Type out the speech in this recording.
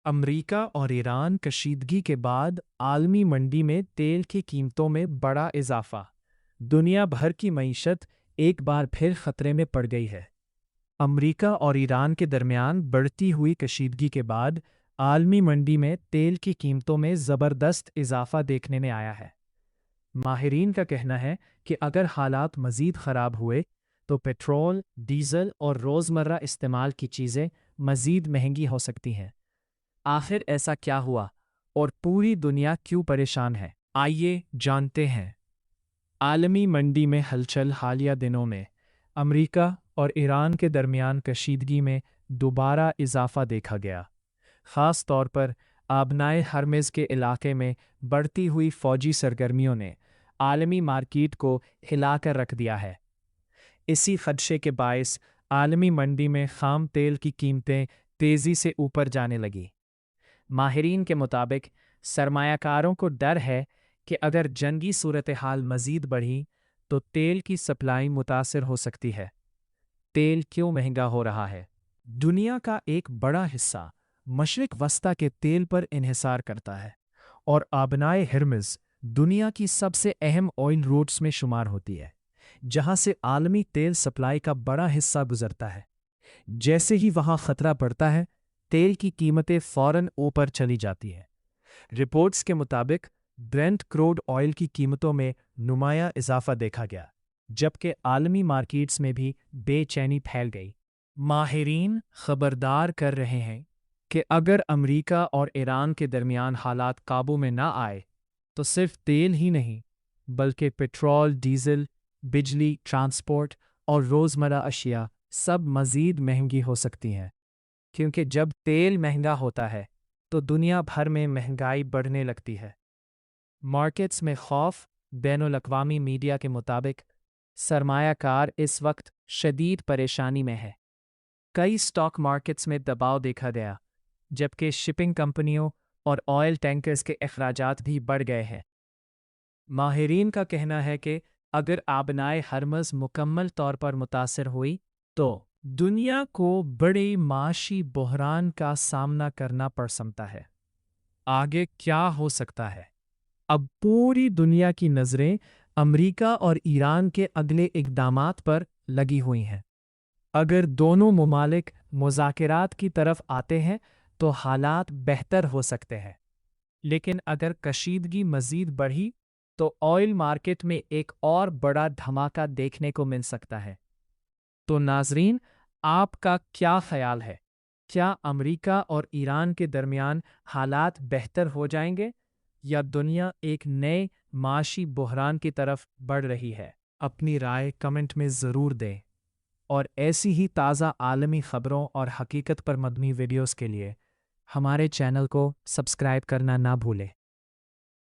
امریکہ اور ایران کشیدگی کے بعد عالمی منڈی میں تیل کی قیمتوں میں بڑا اضافہ۔ دنیا بھر کی معیشت ایک بار پھر خطرے میں پڑ گئی ہے۔ امریکہ اور ایران کے درمیان بڑھتی ہوئی کشیدگی کے بعد عالمی منڈی میں تیل کی قیمتوں میں زبردست اضافہ دیکھنے میں آیا ہے۔ ماہرین کا کہنا ہے کہ اگر حالات مزید خراب ہوئے تو پیٹرول، ڈیزل اور روزمرہ استعمال کی چیزیں مزید مہنگی ہو سکتی ہیں۔ آخر ایسا کیا ہوا اور پوری دنیا کیوں پریشان ہے؟ آئیے جانتے ہیں۔ عالمی منڈی میں ہلچل۔ حالیہ دنوں میں امریکہ اور ایران کے درمیان کشیدگی میں دوبارہ اضافہ دیکھا گیا، خاص طور پر آبنائے ہرمز کے علاقے میں بڑھتی ہوئی فوجی سرگرمیوں نے عالمی مارکیٹ کو ہلا کر رکھ دیا ہے۔ اسی خدشے کے باعث عالمی منڈی میں خام تیل کی قیمتیں تیزی سے اوپر جانے لگیں۔ ماہرین کے مطابق سرمایہ کاروں کو ڈر ہے کہ اگر جنگی صورتحال مزید بڑھی تو تیل کی سپلائی متاثر ہو سکتی ہے۔ تیل کیوں مہنگا ہو رہا ہے؟ دنیا کا ایک بڑا حصہ مشرق وسطیٰ کے تیل پر انحصار کرتا ہے، اور آبنائے ہرمز دنیا کی سب سے اہم آئل روٹس میں شمار ہوتی ہے، جہاں سے عالمی تیل سپلائی کا بڑا حصہ گزرتا ہے۔ جیسے ہی وہاں خطرہ بڑھتا ہے، تیل کی قیمتیں فوراً اوپر چلی جاتی ہیں۔ رپورٹس کے مطابق برینٹ کروڈ آئل کی قیمتوں میں نمایاں اضافہ دیکھا گیا، جبکہ عالمی مارکیٹس میں بھی بے چینی پھیل گئی۔ ماہرین خبردار کر رہے ہیں کہ اگر امریکہ اور ایران کے درمیان حالات قابو میں نہ آئے تو صرف تیل ہی نہیں بلکہ پیٹرول، ڈیزل، بجلی، ٹرانسپورٹ اور روزمرہ اشیاء سب مزید مہنگی ہو سکتی ہیں، کیونکہ جب تیل مہنگا ہوتا ہے تو دنیا بھر میں مہنگائی بڑھنے لگتی ہے۔ مارکیٹس میں خوف۔ بین الاقوامی میڈیا کے مطابق سرمایہ کار اس وقت شدید پریشانی میں ہے۔ کئی اسٹاک مارکیٹس میں دباؤ دیکھا گیا، جبکہ شپنگ کمپنیوں اور آئل ٹینکرز کے اخراجات بھی بڑھ گئے ہیں۔ ماہرین کا کہنا ہے کہ اگر آبنائے ہرمز مکمل طور پر متاثر ہوئی تو دنیا کو بڑے معاشی بحران کا سامنا کرنا پڑ سکتا ہے۔ آگے کیا ہو سکتا ہے؟ اب پوری دنیا کی نظریں امریکہ اور ایران کے اگلے اقدامات پر لگی ہوئی ہیں۔ اگر دونوں ممالک مذاکرات کی طرف آتے ہیں تو حالات بہتر ہو سکتے ہیں، لیکن اگر کشیدگی مزید بڑھی تو آئل مارکیٹ میں ایک اور بڑا دھماکہ دیکھنے کو مل سکتا ہے۔ تو ناظرین، آپ کا کیا خیال ہے؟ کیا امریکہ اور ایران کے درمیان حالات بہتر ہو جائیں گے یا دنیا ایک نئے معاشی بحران کی طرف بڑھ رہی ہے؟ اپنی رائے کمنٹ میں ضرور دیں، اور ایسی ہی تازہ عالمی خبروں اور حقیقت پر مبنی ویڈیوز کے لیے ہمارے چینل کو سبسکرائب کرنا نہ بھولیں۔